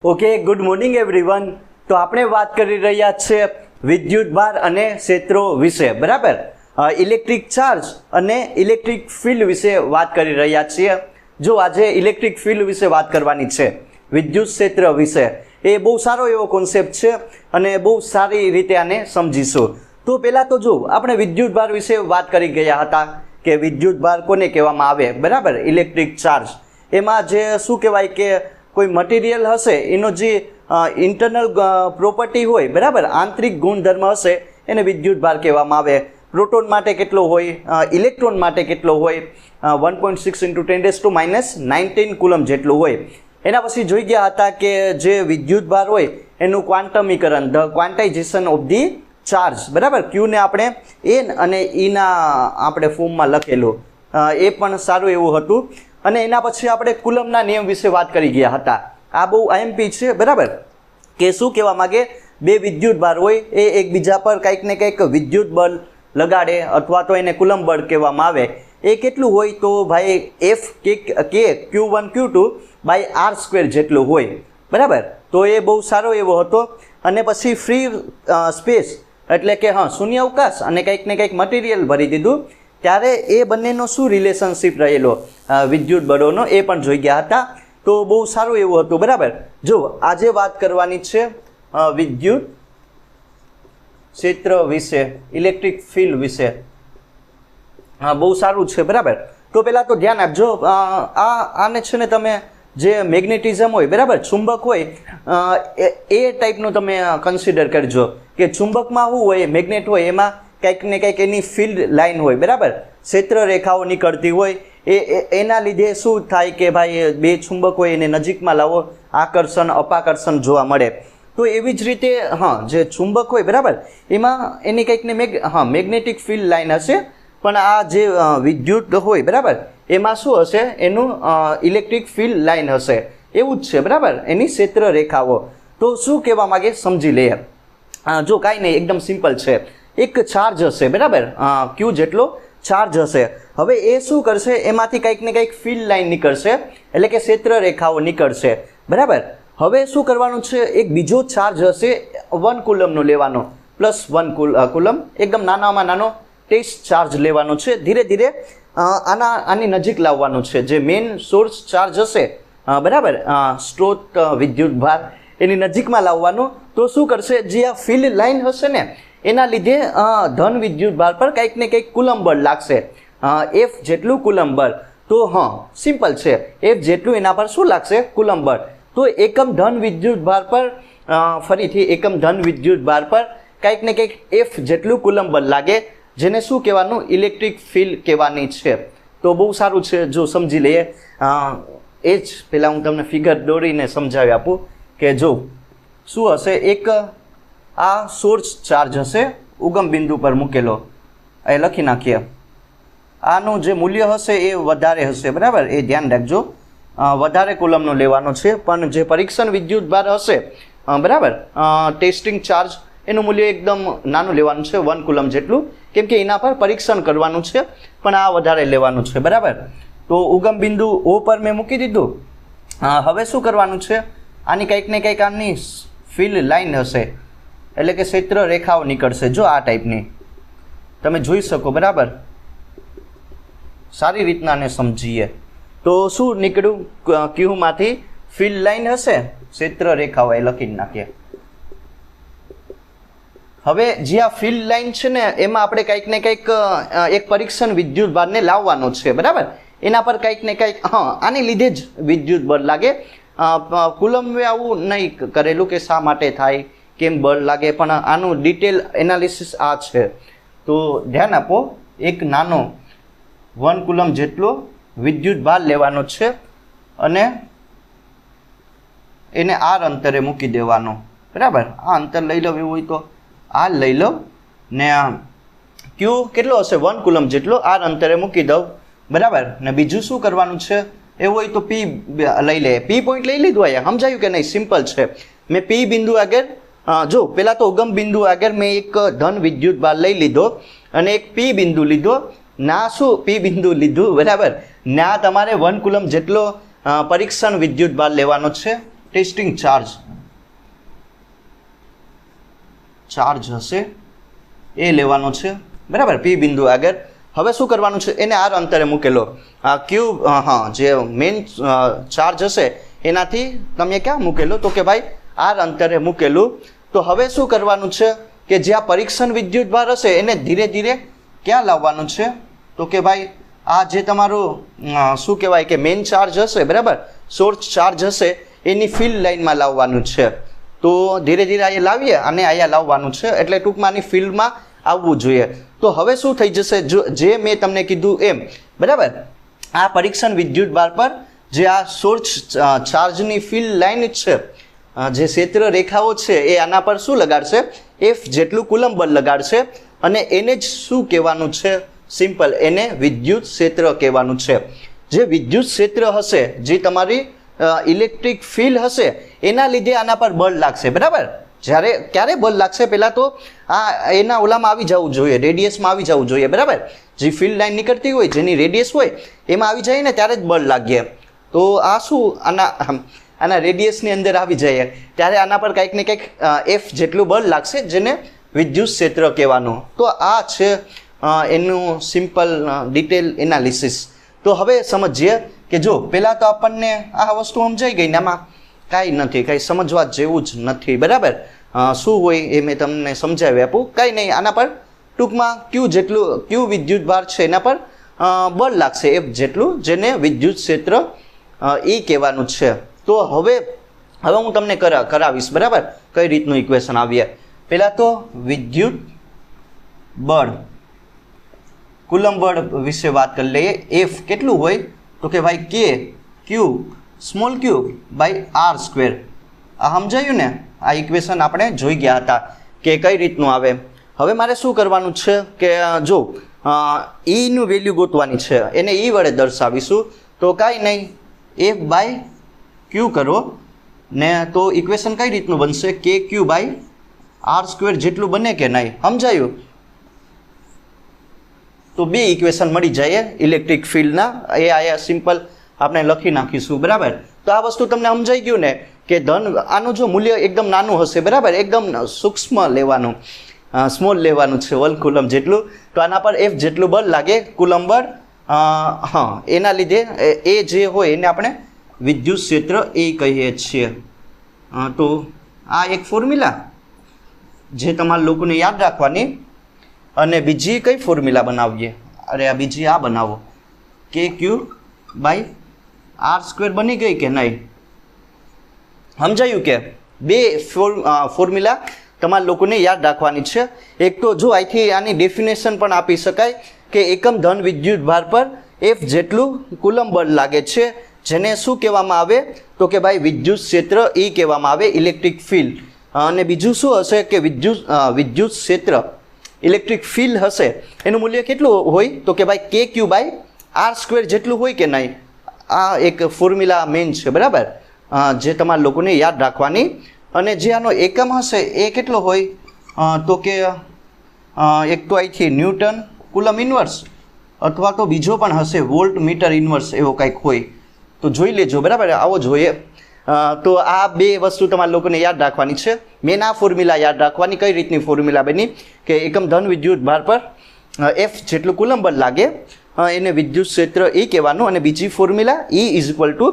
Okay, good morning everyone. તો આપણે વાત કરી રહ્યા છે વિદ્યુત ભાર અને ક્ષેત્રો વિશે, બરાબર. ઇલેક્ટ્રિક ચાર્જ અને ઇલેક્ટ્રિક ફિલ્ડ વિશે વાત કરી રહ્યા છીએ. જો આજે ઇલેક્ટ્રિક ફિલ્ડ વિશે વાત કરવાની છે, વિદ્યુત ક્ષેત્ર વિશે, એ બહુ સારો એવો કોન્સેપ્ટ છે અને બહુ સારી રીતે આને સમજીશું. તો પહેલાં તો જો આપણે વિદ્યુત ભાર વિશે વાત કરી ગયા હતા કે વિદ્યુત ભાર કોને કહેવામાં આવે, બરાબર. ઇલેક્ટ્રિક ચાર્જ, એમાં જે શું કહેવાય કે કોઈ મટીરિયલ હશે એનો જે ઇન્ટરનલ પ્રોપર્ટી હોય, બરાબર, આંતરિક ગુણધર્મ હશે, એને વિદ્યુત ભાર કહેવામાં આવે. પ્રોટોન માટે કેટલો હોય, ઇલેક્ટ્રોન માટે કેટલો હોય, 1.6 × 10⁻19 કુલમ જેટલું હોય. એના પછી જોઈ ગયા હતા કે જે વિદ્યુત ભાર હોય એનું ક્વાન્ટમીકરણ, the quantization of the charge, બરાબર. ક્યુને આપણે એન અને ઈના આપણે ફોર્મમાં લખેલું, એ પણ સારું એવું હતું. અને એના પછી આપણે કુલમના નિયમ વિશે વાત કરી ગયા હતા. આ બહુ આઈએમપી છે, બરાબર, કે શું કહેવા માગે, બે વિદ્યુત ભાર હોય એ એકબીજા પર કંઈક ને કંઈક વિદ્યુત બળ લગાડે અથવા તો એને કુલમ બળ કહેવામાં આવે. એ કેટલું હોય તો ભાઈ F કે Q1 Q2 બાય R² જેટલું હોય, બરાબર. તો એ બહુ સારો એવો હતો. અને પછી ફ્રી સ્પેસ એટલે કે શૂન્ય અવકાશ અને કંઈક ને કંઈક મટીરિયલ ભરી દીધું, ત્યારે એ બંનેનો શું રિલેશનશિપ રહેલો વિદ્યુત બળોનો, એ પણ જોઈ ગયા હતા. તો બહુ સારું એવું હતું, બરાબર. જો આજે વાત કરવાની છે વિદ્યુત ક્ષેત્ર વિશે, ઇલેક્ટ્રિક ફિલ્ડ વિશે. બહુ સારું છે, બરાબર. તો પહેલાં તો ધ્યાન આપજો, આને છે ને તમે જે મેગ્નેટિઝમ હોય, બરાબર, ચુંબક હોય, એ ટાઈપનું તમે કન્સિડર કરજો કે ચુંબકમાં શું હોય, મેગ્નેટ હોય, એમાં કંઈક ને કંઈક એની ફિલ્ડ લાઇન હોય, બરાબર, ક્ષેત્ર રેખાઓ નીકળતી હોય. એના લીધે શું થાય કે ભાઈ બે ચુંબક હોય એને નજીકમાં લાવો, આકર્ષણ અપાકર્ષણ જોવા મળે. તો એવી જ રીતે જે ચુંબક હોય, બરાબર, એમાં એની કંઈક ને મેગ્નેટિક ફિલ્ડ લાઇન હશે, પણ આ જે વિદ્યુત હોય, બરાબર, એમાં શું હશે, એનું ઇલેક્ટ્રિક ફિલ્ડ લાઇન હશે. એવું જ છે, બરાબર, એની ક્ષેત્ર રેખાઓ. તો શું કહેવા માગે સમજી લઈએ. જો કાંઈ નહીં, એકદમ સિમ્પલ છે. એક ચાર્જ હશે, બરાબર, Q જેટલો ચાર્જ હશે. હવે એ શું કરશે, એમાંથી કંઈક ને કંઈક ફિલ્ડ લાઇન નીકળશે, એટલે કે ક્ષેત્ર રેખાઓ નીકળશે, બરાબર. હવે શું કરવાનું છે, એક બીજો ચાર્જ હશે 1 કુલમનો લેવાનો, +1 કુલમ, એકદમ નાનામાં નાનો ટેસ્ટ ચાર્જ લેવાનો છે. ધીરે ધીરે આની નજીક લાવવાનું છે. જે મેઇન સોર્સ ચાર્જ હશે, બરાબર, સ્ત્રોત વિદ્યુત ભાર, એની નજીકમાં લાવવાનું. તો શું કરશે, જે આ ફિલ્ડ લાઇન હશે ને, એના લીધે ધન વિદ્યુત ભાર પર કંઈક ને કંઈક કુલમ બળ લાગશે, F જેટલું કુલમ બળ. તો સિમ્પલ છે, F જેટલું એના પર શું લાગશે, કુલમ બળ. તો એકમ ધન વિદ્યુત ભાર પર, ફરીથી એકમ ધન વિદ્યુત ભાર પર કંઈક ને કંઈક F જેટલું કુલમ બળ લાગે, જેને શું કહેવાનું, ઇલેક્ટ્રિક ફિલ્ડ કહેવાની છે. તો બહુ સારું છે, જો સમજી લઈએ. એ જ પહેલાં હું તમને ફિગર દોરીને સમજાવી આપું કે જો શું હશે, એક આ સોર્સ ચાર્જ હશે ઉગમ બિંદુ પર મૂકેલો, એ લખી નાખીએ. આનું જે મૂલ્ય હશે એ વધારે હશે, બરાબર, એ ધ્યાન રાખજો. વધારે કુલમનો લેવાનો છે, પણ જે પરીક્ષણ વિદ્યુત ભાર હશે, બરાબર, ટેસ્ટિંગ ચાર્જ, એનું મૂલ્ય એકદમ નાનું લેવાનું છે, 1 કુલમ જેટલું, કેમ કે એના પર પરીક્ષણ કરવાનું છે, પણ આ વધારે લેવાનું છે, બરાબર. તો ઉગમ બિંદુ O પર મેં મૂકી દીધું. હવે શું કરવાનું છે, આની કંઈક ને કંઈક આની ફિલ્ડ લાઇન હશે, એટલે કે ક્ષેત્ર રેખાઓ નીકળશે. જો આ ટાઈપની તમે જોઈ શકો, બરાબર. સારી રીતના આને સમજીએ તો શું નીકળ્યું, ક્યુમાંથી ફિલ્ડ લાઇન હશે, ક્ષેત્ર રેખાઓ, એ લખી નાખીએ. હવે જે આ ફિલ્ડ લાઇન છે ને, એમાં આપણે કંઈક ને કંઈક એક પરીક્ષણ વિદ્યુત ભારને લાવવાનો છે, બરાબર. એના પર કંઈક ને કંઈક આને લીધે જ વિદ્યુત બળ લાગે. કુલમે આવું નહીં કરેલું કે શા માટે થાય, કેમ બળ લાગે, પણ આનું ડિટેલ એનાલિસિસ આ છે. તો ધ્યાન આપો, એક નાનો 1 કુલમ જેટલો વિદ્યુત ભાર લેવાનો છે અને એને R અંતરે મૂકી દેવાનો, બરાબર. આ અંતર લઈ લો, એવું હોય તો આ લઈ લો, ને Q કેટલો હશે, 1 કુલમ જેટલો, R અંતરે મૂકી દઉં, બરાબર. ને બીજું શું કરવાનું છે, એવું હોય તો P લઈ લે. P પોઈન્ટ લઈ લીધું, અહીંયા સમજાયું કે નહીં, સિમ્પલ છે. મેં P બિંદુ આગળ, જો પહેલાં તો ઉગમ બિંદુ આગળ મેં એક ધન વિદ્યુત ભાર લઈ લીધો અને એક P બિંદુ લીધો. ના શું P બિંદુ લીધું, બરાબર. ના તમારે 1 કુલમ જેટલો પરીક્ષણ વિદ્યુત ભાર લેવાનો છે, ટેસ્ટિંગ ચાર્જ હશે એ લેવાનો છે, બરાબર, પી બિંદુ આગળ. હવે શું કરવાનું છે, એને આર અંતરે મૂકેલો ક્યુ, જે મેઇન ચાર્જ હશે એનાથી તમે ક્યાં મૂકેલો, તો કે ભાઈ આર અંતરે મૂકેલું. તો હવે શું કરવાનું છે કે જે આ પરીક્ષણ વિદ્યુતભાર હશે એને ધીરે ધીરે ક્યાં લાવવાનું છે, તો કે ભાઈ આ જે તમારું શું કહેવાય કે મેઇન ચાર્જ હશે, બરાબર, સોર્સ ચાર્જ હશે એની ફિલ્ડ લાઇનમાં લાવવાનું છે. તો ધીરે ધીરે અહીંયા લાવીએ અને અહીંયા લાવવાનું છે, એટલે ટૂંકમાં આની ફિલ્ડમાં આવવું જોઈએ. તો હવે શું થઈ જશે, જે મેં તમને કીધું એમ, બરાબર, આ પરીક્ષણ વિદ્યુતભાર પર જે આ સોર્સ ચાર્જની ફિલ્ડ લાઇન છે, જે ક્ષેત્ર રેખાઓ છે એ આના પર શું લગાડશે, એફ જેટલું કુલંબ બળ લગાડશે અને એને જ શું કહેવાનું છે, સિમ્પલ, એને વિદ્યુત ક્ષેત્ર કહેવાનું છે. જે વિદ્યુત ક્ષેત્ર હશે, જે તમારી ઇલેક્ટ્રિક ફિલ્ડ હશે એના લીધે આના પર બળ લાગશે, બરાબર. જ્યારે ક્યારે બળ લાગશે, પહેલાં તો આ એના ઓલામાં આવી જવું જોઈએ, રેડિયસમાં આવી જવું જોઈએ, બરાબર. જે ફિલ્ડ લાઇન નીકળતી હોય, જેની રેડિયસ હોય એમાં આવી જાય ને ત્યારે જ બળ લાગે. તો આ શું આના રેડિયસની અંદર આવી જાય ત્યારે આના પર કંઈક ને કંઈક એફ જેટલું બળ લાગશે, જેને વિદ્યુત ક્ષેત્ર કહેવાનું. તો આ છે એનું સિમ્પલ ડિટેલ એનાલિસિસ. તો હવે સમજીએ કે જો પહેલાં તો આપણને આ વસ્તુ સમજાઈ ગઈ ને આમાં કાંઈ નથી, કાંઈ સમજવા જેવું જ નથી, બરાબર. શું હોય એ મેં તમને સમજાવી આપું, કાંઈ નહીં. આના પર ટૂંકમાં ક્યુ વિદ્યુતભાર છે એના પર બળ લાગશે એફ જેટલું, જેને વિદ્યુત ક્ષેત્ર એ કહેવાનું છે. તો હવે હું તમને કરાવીશ, બરાબર, કઈ રીતનું ઇક્વેશન આવીએ. પહેલાં તો વિદ્યુત બળ, કુલંબ બળ વિશે વાત કરી લઈએ. એફ કેટલું હોય, તો કે ભાઈ કે q small q by r square. આ સમજાયું ને, આ ઇક્વેશન આપણે જોઈ ગયા હતા કે કઈ રીતનું આવે. હવે મારે શું કરવાનું છે કે જો ઈનું વેલ્યુ ગોતવાની છે, એને ઈ વડે દર્શાવીશું. તો કાંઈ નહીં, એફ બાય ક્યુ કરો ને તો ઇક્વેશન કઈ રીતનું બનશે, કે ક્યુ બાય આર સ્ક્વેર જેટલું બને કે નહીં, સમજાયું. તો બે ઇક્વેશન મળી જાય ઇલેક્ટ્રિક ફિલ્ડના, એ આયા સિમ્પલ આપણે લખી નાખીશું, બરાબર. તો આ વસ્તુ તમને સમજાઈ ગયું ને કે આનું જો મૂલ્ય એકદમ નાનું હશે, બરાબર, એકદમ સૂક્ષ્મ લેવાનું, સ્મોલ લેવાનું છે, 1 કુલમ જેટલું. તો આના પર એફ જેટલું બળ લાગે, કુલંબ બળ, એના લીધે એ જે હોય એને આપણે વિદ્યુત ક્ષેત્ર એ કહીએ છીએ. તો આ એક ફોર્મ્યુલા જે તમારા લોકોને યાદ રાખવાની. અને બીજી કઈ ફોર્મ્યુલા બનાવીએ, અરે આ બીજી આ બનાવો, કે ક્યુ બાય આર સ્ક્વેર બની ગઈ કે નહીં, સમજાયું કે બે ફોર્મ્યુલા તમારા લોકોને યાદ રાખવાની છે. એક તો જો અહીંથી આની ડેફિનેશન પણ આપી શકાય કે એકમ ધન વિદ્યુત ભાર પર એફ જેટલું કુલંબ બળ લાગે છે, જેને શું કહેવામાં આવે, તો કે ભાઈ વિદ્યુત ક્ષેત્ર એ કહેવામાં આવે, ઇલેક્ટ્રિક ફિલ્ડ. અને બીજું શું હશે કે વિદ્યુત ક્ષેત્ર ઇલેક્ટ્રિક ફિલ્ડ હશે એનું મૂલ્ય કેટલું હોય, તો કે ભાઈ કે ક્યુ બાય આર સ્ક્વેર જેટલું હોય કે નહીં. આ એક ફોર્મ્યુલા મેઇન છે, બરાબર, જે તમારા લોકોને યાદ રાખવાની. અને જે આનો એકમ હશે એ કેટલો હોય, તો કે એક તો અહીંથી ન્યૂટન કુલમ ઇન્વર્સ, અથવા તો બીજો પણ હશે વોલ્ટ મીટર ઇન્વર્સ, એવો કંઈક હોય તો જોઈ લેજો, બરાબર, આવો જોઈએ. તો આ બે વસ્તુ તમારા લોકોને યાદ રાખવાની છે. મેન આ ફોર્મ્યુલા યાદ રાખવાની. કઈ રીતની ફોર્મ્યુલા બની કે એકમ ધન વિદ્યુત ભાર પર એફ જેટલું કુલંબ બળ લાગે એને વિદ્યુત ક્ષેત્ર એ કહેવાનું. અને બીજી formula E is equal to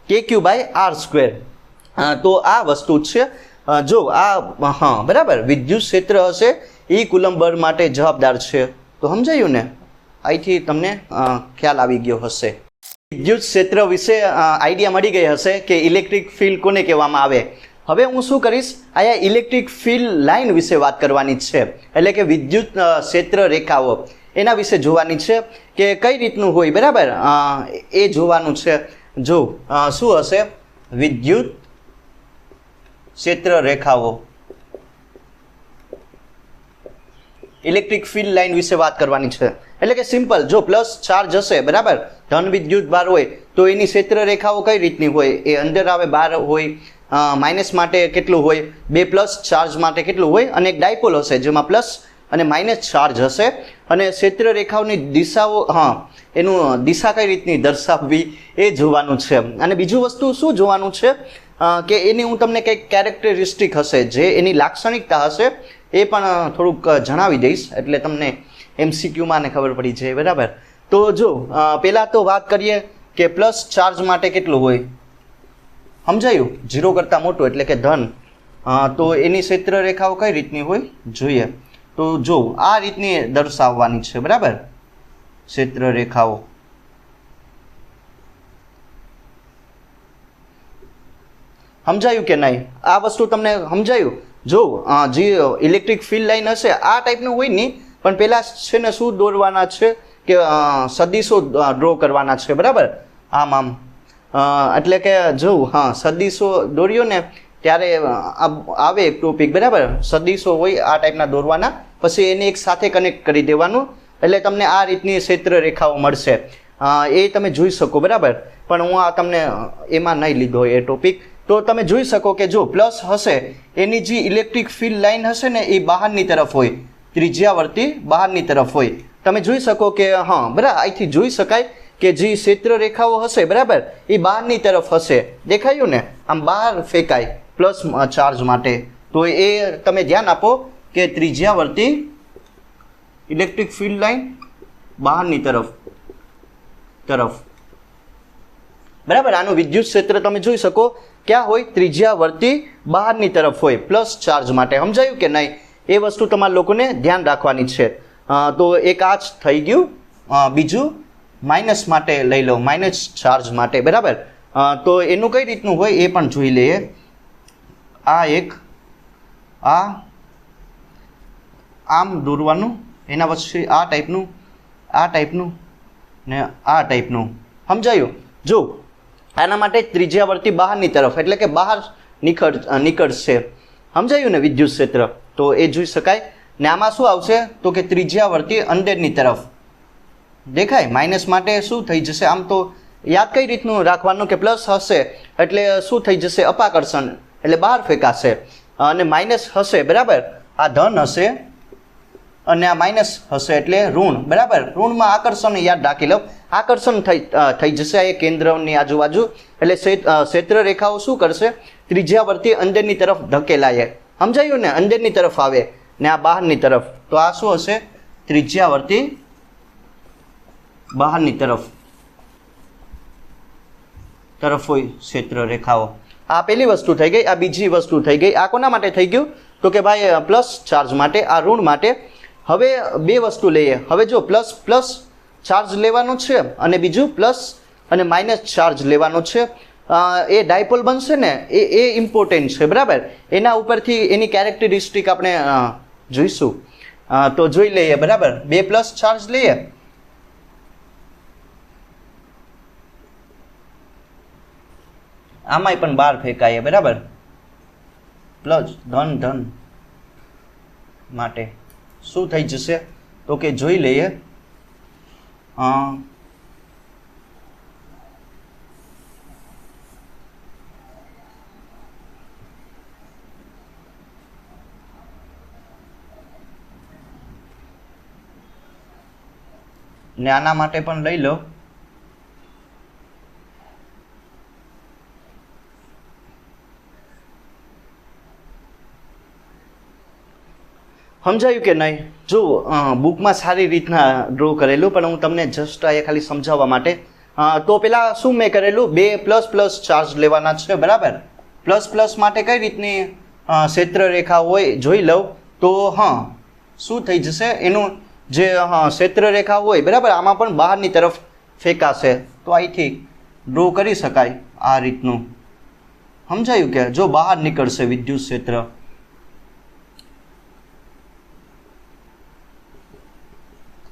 કે ક્યુ બાય આર સ્ક્વેર. તો આ વસ્તુ છે. જો આ બરાબર વિદ્યુત ક્ષેત્ર હશે એ કુલંબ બળ માટે જવાબદાર છે. તો સમજાયું ને, અહીંથી તમને ખ્યાલ આવી ગયો હશે. વિદ્યુત ક્ષેત્ર વિશે આઈડિયા મળી ગઈ હશે કે ઇલેક્ટ્રિક ફિલ્ડ કોને કહેવામાં આવે. હવે હું શું કરીશ, અહીંયા ઇલેક્ટ્રિક ફિલ્ડ લાઇન વિશે વાત કરવાની છે, એટલે કે વિદ્યુત ક્ષેત્ર રેખાઓ એના વિશે જોવાની છે કે કઈ રીતનું હોય, બરાબર, એ જોવાનું છે. જો શું હશે, વિદ્યુત ક્ષેત્ર રેખાઓ, ઇલેક્ટ્રિક ફિલ્ડ લાઇન વિશે વાત કરવાની છે. એટલે કે સિમ્પલ, જો પ્લસ ચાર્જ હશે, બરાબર, ધન વિદ્યુત ભાર હોય તો એની ક્ષેત્ર રેખાઓ કઈ રીતની હોય, એ અંદર આવે બહાર હોય, માઇનસ માટે કેટલું હોય, બે પ્લસ ચાર્જ માટે કેટલું હોય, અને એક ડાયપોલ હશે જેમાં પ્લસ અને માઇનસ ચાર્જ હશે. અને ક્ષેત્ર રેખાઓની દિશાઓ, એનું દિશા કઈ રીતની દર્શાવવી એ જોવાનું છે. અને બીજું વસ્તુ શું જોવાનું છે, કે એની હું તમને કંઈક કેરેક્ટરિસ્ટિક હશે, જે એની લાક્ષણિકતા હશે એ પણ થોડુંક જણાવી દઈશ, એટલે તમને MCQમાં ને ખબર પડી જાય, બરાબર. તો જો પહેલાં તો વાત કરીએ કે પ્લસ ચાર્જ માટે કેટલું હોય, સમજાયું? 0 કરતાં મોટું એટલે કે ધન. તો એની ક્ષેત્ર રેખાઓ કઈ રીતની હોય જોઈએ. તો જો આ રીતની દર્શાવવાની છે, બરાબર, ક્ષેત્ર રેખાઓ. સમજાયું કે નહીં? આ વસ્તુ તમને સમજાયું? જો જે ઇલેક્ટ્રિક ફિલ્ડ લાઈન હશે આ ટાઈપનું હોય નહીં, પણ પહેલાં છે ને શું દોરવાના છે કે સદીશો ડ્રો કરવાના છે, બરાબર. આમ એટલે કે જો સદીશો દોર્યો ને ત્યારે આવે એક ટોપિક, બરાબર. સદીશો હોય આ ટાઈપના દોરવાના, પછી એને એક સાથે કનેક્ટ કરી દેવાનું, એટલે તમને આ રીતની ક્ષેત્ર રેખાઓ મળશે. એ તમે જોઈ શકો, બરાબર. પણ હું આ તમને એમાં નહીં લીધો એ ટોપિક. તો તમે જોઈ શકો કે જો પ્લસ હશે એની જે ઇલેક્ટ્રિક ફિલ્ડ લાઈન હશે ને એ બહારની તરફ હોય, ત્રિજ્યાવર્તી બહારની તરફ હોય. તમે જોઈ શકો કે બરાબર, અહીંથી જોઈ શકાય કે જે ક્ષેત્ર રેખાઓ હશે, બરાબર, એ બહારની તરફ હશે. દેખાયું ને? આમ બહાર ફેંકાય પ્લસ ચાર્જ માટે. તો એ તમે ધ્યાન આપો કે ત્રિજ્યાવર્તી ઇલેક્ટ્રિક ફિલ્ડ લાઈન બહારની તરફ, બરાબર. આનું વિદ્યુત ક્ષેત્ર તમે જોઈ શકો ક્યાં હોય? ત્રિજ્યાવર્તી બહારની તરફ હોય પ્લસ ચાર્જ માટે. સમજાયું કે નહીં? એ વસ્તુ તમારા લોકોને ધ્યાન રાખવાની છે. તો એક આ જ થઈ ગયું. બીજું માઇનસ માટે લઈ લો, માઇનસ ચાર્જ માટે, બરાબર. તો એનું કઈ રીતનું હોય એ પણ જોઈ લઈએ. આ એક આમ દોરવાનું, એના પછી આ ટાઈપનું ને આ ટાઈપનું. સમજાયું? જો આના માટે ત્રિજ્યાવર્તી બહારની તરફ એટલે કે બહાર નીકળશે. સમજાયું ને વિદ્યુત ક્ષેત્ર? તો એ જોઈ શકાય. ને આમાં શું આવશે તો કે ત્રિજ્યાવર્તી અંદરની તરફ. દેખાય? માઇનસ માટે શું થઈ જશે? આમ તો યાદ કઈ રીતનું રાખવાનું કે પ્લસ હશે એટલે શું થઈ જશે? અપાકર્ષણ એટલે બહાર ફેંકાશે. અને માઇનસ હશે, બરાબર, આ ધન હશે અને આ માઇનસ હશે એટલે ઋણ, બરાબર. ઋણમાં આકર્ષણ યાદ રાખી લો. આકર્ષણ થઈ જશે એ કેન્દ્રની આજુબાજુ, એટલે ક્ષેત્ર રેખાઓ શું કરશે? ત્રિજ્યાવર્તી અંદરની તરફ ધકેલાય. સમજાયું ને? અંદરની તરફ આવે ને આ બહારની તરફ. તો આ શું હશે? ત્રિજ્યાવર્તી બહારની તરફ હોય ક્ષેત્ર રેખાઓ. આ પહેલી વસ્તુ થઈ ગઈ. આ બીજી વસ્તુ થઈ ગઈ. આ કોના માટે થઈ ગયું તો કે ભાઈ પ્લસ ચાર્જ માટે, આ ઋણ માટે. હવે બે વસ્તુ લઈએ. હવે જો પ્લસ ચાર્જ લેવાનો છે અને બીજું પ્લસ અને માઇનસ ચાર્જ લેવાનો છે. એ ડાયપોલ બનશે ને એ ઇમ્પોર્ટન્ટ છે, બરાબર. એના ઉપરથી એની કેરેક્ટરિસ્ટિક આપણે જોઈશું. તો જોઈ લઈએ, બરાબર. બે પ્લસ ચાર્જ લઈએ. આમાંય પણ બહાર ફેંકાય, બરાબર. પ્લસ ધન માટે શું થઈ જશે તો કે જોઈ લઈએ. ને આના માટે પણ લઈ લો. સમજાયું કે નહીં? જો બુકમાં સારી રીતના ડ્રો કરેલું, પણ હું તમને જસ્ટ આ ખાલી સમજાવવા માટે. તો પેલા શું મેં કરેલું? બે પ્લસ ચાર્જ લેવાના છે, બરાબર. પ્લસ માટે કઈ રીતની ક્ષેત્ર રેખા હોય જોઈ લઉં. તો શું થઈ જશે? એનું જે ક્ષેત્ર રેખા હોય, બરાબર, આમાં પણ બહારની તરફ ફેંકાશે. તો અહીંથી ડ્રો કરી શકાય આ રીતનું. સમજાયું કે? જો બહાર નીકળશે વિદ્યુત ક્ષેત્ર.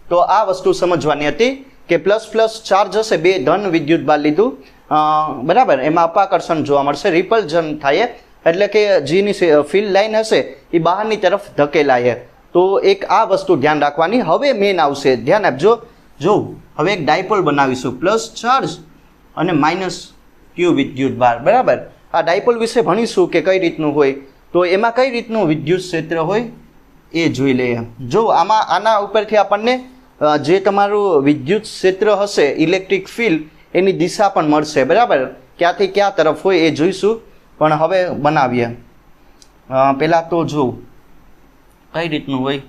તો આ વસ્તુ સમજવાની હતી કે પ્લસ ચાર્જ હશે, બે ધન વિદ્યુત બાર લીધું, બરાબર. એમાં અપાકર્ષણ જોવા મળશે, રિપલ્જન થાય, એટલે કે જેની ફિલ્ડ લાઈન હશે એ બહારની તરફ ધકેલાય. તો એક આ વસ્તુ ધ્યાન રાખવાની. હવે મેન આવશે, ધ્યાન આપજો. જો હવે એક ડાયપોલ બનાવીશું, પ્લસ ચાર્જ અને માઇનસ ક્યુ વિદ્યુત બાર, બરાબર. આ ડાયપોલ વિશે ભણીશું કે કઈ રીતનું હોય. તો એમાં કઈ રીતનું વિદ્યુત ક્ષેત્ર હોય એ જોઈ લઈએ. જો આના ઉપરથી આપણને જે તમારું વિદ્યુત ક્ષેત્ર હશે, ઇલેક્ટ્રિક ફિલ્ડ, એની દિશા પણ મળશે, બરાબર. ક્યાંથી ક્યાં તરફ હોય એ જોઈશું. પણ હવે બનાવીએ. પહેલાં તો જો કઈ રીતનું હોય,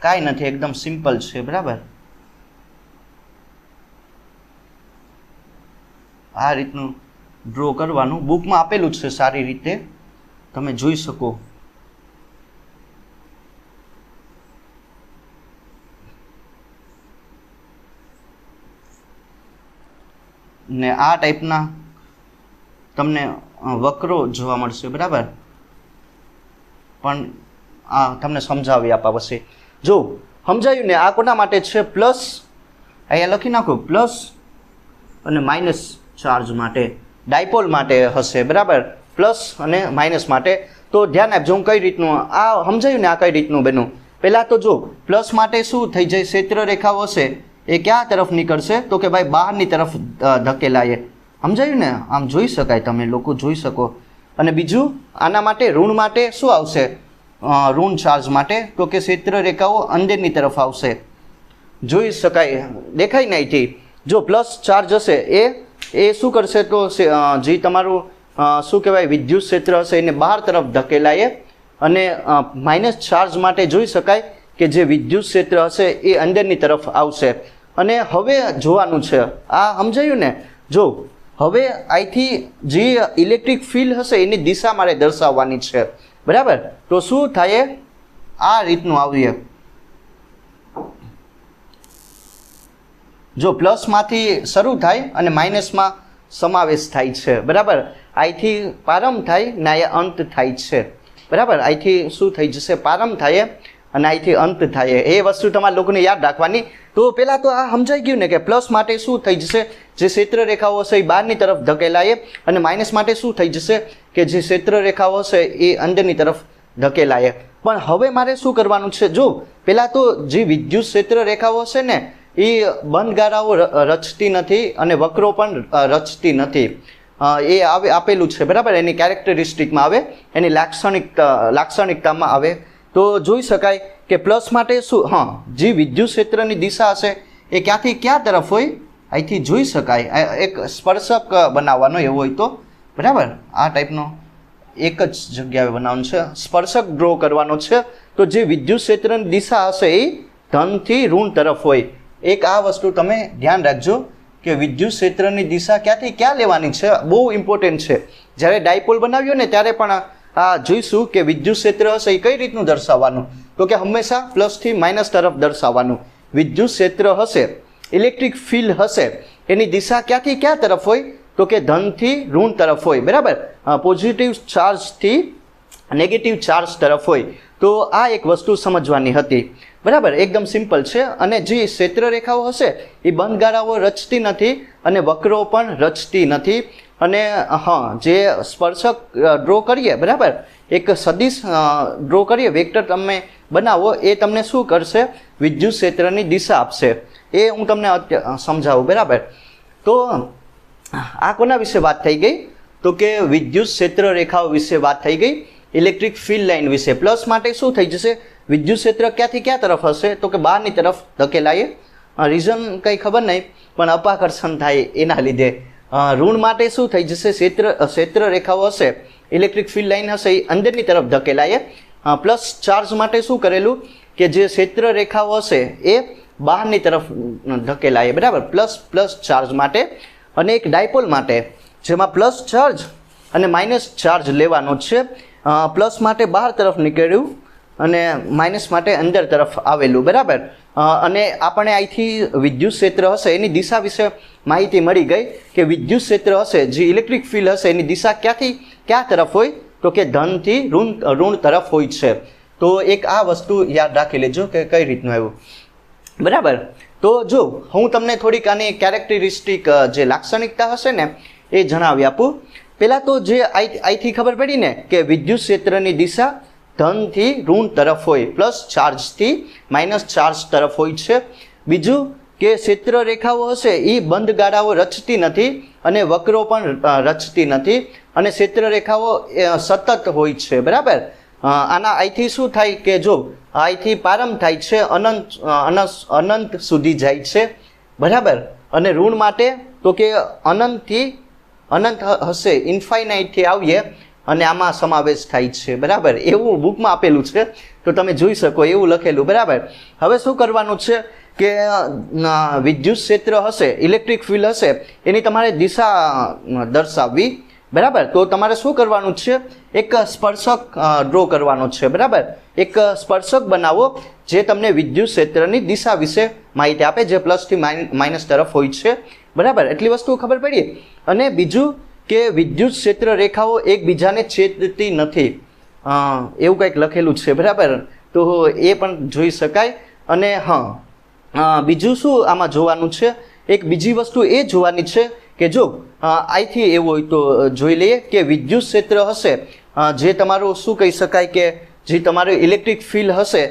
કાંઈ નથી, એકદમ સિમ્પલ છે. બરાબર, આ રીતનું ડ્રો કરવાનું. બુકમાં આપેલું છે, સારી રીતે તમે જોઈ શકો. ને આ ટાઈપના તમને વક્રો જોવા મળશે. બરાબર, પણ આ તમને સમજાવી આપા પછી. જો સમજાયું ને, આ કોના માટે છે? પ્લસ, અહીંયા લખી નાખો, પ્લસ અને માઇનસ ચાર્જ માટે, ડાયપોલ માટે હશે. બરાબર, પ્લસ અને માઇનસ માટે. તો ધ્યાન આપજો હું કઈ રીતનું આ સમજાયું ને, આ કઈ રીતનું બન્યું. પહેલાં તો જો પ્લસ માટે શું થઈ જાય, ક્ષેત્ર રેખાઓ હશે એ ક્યાં તરફ નીકળશે? તો કે ભાઈ બહારની તરફ ધકેલાય. સમજાયું ને? આમ જોઈ શકાય, તમે લોકો જોઈ શકો. અને બીજું આના માટે ઋણ માટે શું આવશે? ઋણ ચાર્જ માટે તો કે ક્ષેત્ર રેખાઓ અંદરની તરફ આવશે. જોઈ શકાય, દેખાય ને અહીંથી. જો પ્લસ ચાર્જ હશે એ શું કરશે? તો જે તમારું શું કહેવાય વિદ્યુત ક્ષેત્ર હશે એને બહાર તરફ ધકેલાય. અને માઇનસ ચાર્જ માટે જોઈ શકાય કે જે વિદ્યુત ક્ષેત્ર હશે એ અંદરની તરફ આવશે. અને હવે જોવાનું છે, આ સમજાયું ને? જો હવે અહીંથી જે ઇલેક્ટ્રિક ફિલ્ડ હશે એની દિશા મારે દર્શાવવાની છે. બરાબર, તો શું થાય? આ રીતનું આવીએ. જો પ્લસમાંથી શરૂ થાય અને માઇનસમાં સમાવેશ થાય છે. બરાબર, અહીંથી પ્રારંભ થાય ને અહીંયા અંત થાય છે. બરાબર, અહીંથી શું થઈ જશે? પ્રારંભ થાય અને અહીંથી અંત થાય. એ વસ્તુ તમારા લોકોને યાદ રાખવાની. તો પહેલાં તો આ સમજાઈ ગયું ને કે પ્લસ માટે શું થઈ જશે? જે ક્ષેત્ર રેખાઓ હશે એ બહારની તરફ ધકેલાય. અને માઇનસ માટે શું થઈ જશે? કે જે ક્ષેત્ર રેખાઓ હશે એ અંદરની તરફ ધકેલાય. પણ હવે મારે શું કરવાનું છે? જો પહેલાં તો જે વિદ્યુત ક્ષેત્ર રેખાઓ હશે ને એ બંધ ગાળાઓ રચતી નથી અને વક્રો પણ રચતી નથી. એ આપેલું છે. બરાબર, એની કેરેક્ટરિસ્ટિકમાં આવે, એની લાક્ષણિકતામાં આવે. તો જોઈ શકાય કે પ્લસ માટે શું, જે વિદ્યુત ક્ષેત્રની દિશા હશે એ ક્યાંથી ક્યાં તરફ હોય? અહીંથી જોઈ શકાય. એક સ્પર્શક બનાવવાનો એવો હોય તો. બરાબર, આ ટાઈપનો એક જ જગ્યાએ બનાવવાનું છે, સ્પર્શક ડ્રો કરવાનો છે. તો જે વિદ્યુત ક્ષેત્રની દિશા હશે એ ધનથી ઋણ તરફ હોય. એક આ વસ્તુ તમે ધ્યાન રાખજો કે વિદ્યુત ક્ષેત્રની દિશા ક્યાંથી ક્યાં લેવાની છે, બહુ ઇમ્પોર્ટન્ટ છે. જ્યારે ડાયપોલ બનાવ્યો ને ત્યારે પણ આ જોઈશું કે વિદ્યુત ક્ષેત્ર હશે એ કઈ રીતનું દર્શાવવાનું? તો કે હંમેશા પ્લસથી માઇનસ તરફ દર્શાવવાનું. વિદ્યુત ક્ષેત્ર હશે, ઇલેક્ટ્રિક ફિલ્ડ હશે, એની દિશા ક્યાંથી ક્યાં તરફ હોય? તો કે ધનથી ઋણ તરફ હોય. બરાબર, પોઝિટિવ ચાર્જથી નેગેટિવ ચાર્જ તરફ હોય. તો આ એક વસ્તુ સમજવાની હતી. બરાબર, એકદમ સિમ્પલ છે. અને જે ક્ષેત્ર રેખાઓ હશે એ બંધ ગાળાઓ રચતી નથી અને વક્રો પણ રચતી નથી. અને જે સ્પર્શક ડ્રો કરીએ, બરાબર, એક સદિશ ડ્રો કરીએ, વેક્ટર તમે બનાવો, એ તમને શું કરશે? વિદ્યુત ક્ષેત્રની દિશા આપશે. એ હું તમને સમજાવું. બરાબર, તો આ કોના વિશે વાત થઈ ગઈ? તો કે વિદ્યુત ક્ષેત્ર રેખાઓ વિશે વાત થઈ ગઈ, ઇલેક્ટ્રિક ફિલ્ડ લાઇન વિશે. પ્લસ માટે શું થઈ જશે? વિદ્યુત ક્ષેત્ર ક્યાંથી ક્યાં તરફ હશે? તો કે બહારની તરફ ધકેલાય. રીઝન કંઈ ખબર નહીં, પણ અપાકર્ષણ થાય એના લીધે. ઋણ માટે શું થઈ જશે? ક્ષેત્ર રેખાઓ હશે, ઇલેક્ટ્રિક ફિલ્ડ લાઇન હશે એ અંદરની તરફ ધકેલાય. પ્લસ ચાર્જ માટે શું કરેલું? કે જે ક્ષેત્ર રેખાઓ હશે એ બહારની તરફ ધકેલાય. બરાબર, પ્લસ ચાર્જ માટે. અને એક ડાયપોલ માટે જેમાં પ્લસ ચાર્જ અને માઇનસ ચાર્જ લેવાનો છે. પ્લસ માટે બહાર તરફ નીકળ્યું અને માઇનસ માટે અંદર તરફ આવેલું. બરાબર, અને આપણે અહીંથી વિદ્યુત ક્ષેત્ર હશે એની દિશા વિશે માહિતી મળી ગઈ કે વિદ્યુત ક્ષેત્ર હશે, જે ઇલેક્ટ્રિક ફિલ્ડ હશે એની દિશા ક્યાંથી ક્યાં તરફ હોય? તો કે ધનથી ઋણ તરફ હોય છે. તો એક આ વસ્તુ યાદ રાખી લેજો કે કઈ રીતનું આવ્યું. બરાબર, તો જો હું તમને થોડીક આની કેરેક્ટરિસ્ટિક જે લાક્ષણિકતા હશે ને એ જણાવી આપું. પહેલાં તો જે અહીંથી ખબર પડી ને કે વિદ્યુત ક્ષેત્રની દિશા ધનથી ઋણ તરફ હોય, પ્લસ ચાર્જથી માઇનસ ચાર્જ તરફ હોય છે. બીજું કે ક્ષેત્ર રેખાઓ હશે એ બંધ ગાળાઓ રચતી નથી અને વક્રો પણ રચતી નથી. અને ક્ષેત્ર રેખાઓ સતત હોય છે. બરાબર, આના અહીંથી શું થાય કે જો અહીંથી પ્રારંભ થાય છે, અનંત સુધી જાય છે. બરાબર, અને ઋણ માટે તો કે અનંતથી અનંત હશે, ઇન્ફાઇનાઇટથી આવીએ અને આમાં સમાવેશ થાય છે, બરાબર. એવું બુકમાં આપેલું છે, તો તમે જોઈ શકો એવું લખેલું, બરાબર. હવે શું કરવાનું છે કે વિદ્યુત ક્ષેત્ર હશે, ઇલેક્ટ્રિક ફિલ્ડ હશે, એની તમારે દિશા દર્શાવવી, બરાબર. તો તમારે શું કરવાનું છે, એક સ્પર્શક ડ્રો કરવાનો છે, બરાબર. એક સ્પર્શક બનાવો જે તમને વિદ્યુત ક્ષેત્રની દિશા વિશે માહિતી આપે, જે પ્લસથી માઇનસ તરફ હોય છે, બરાબર. એટલી વસ્તુ ખબર પડી. અને બીજું કે વિદ્યુત ક્ષેત્ર રેખાઓ એકબીજાને છેદતી નથી, એવું કંઈક લખેલું છે, બરાબર. તો એ પણ જોઈ શકાય. અને બીજું શું આમાં જોવાનું છે, એક બીજી વસ્તુ એ જોવાની છે કે જો અહીંથી એવું હોય તો જોઈ લઈએ કે વિદ્યુત ક્ષેત્ર હશે, જે તમારું શું કહી શકાય કે જે તમારું ઇલેક્ટ્રિક ફિલ્ડ હશે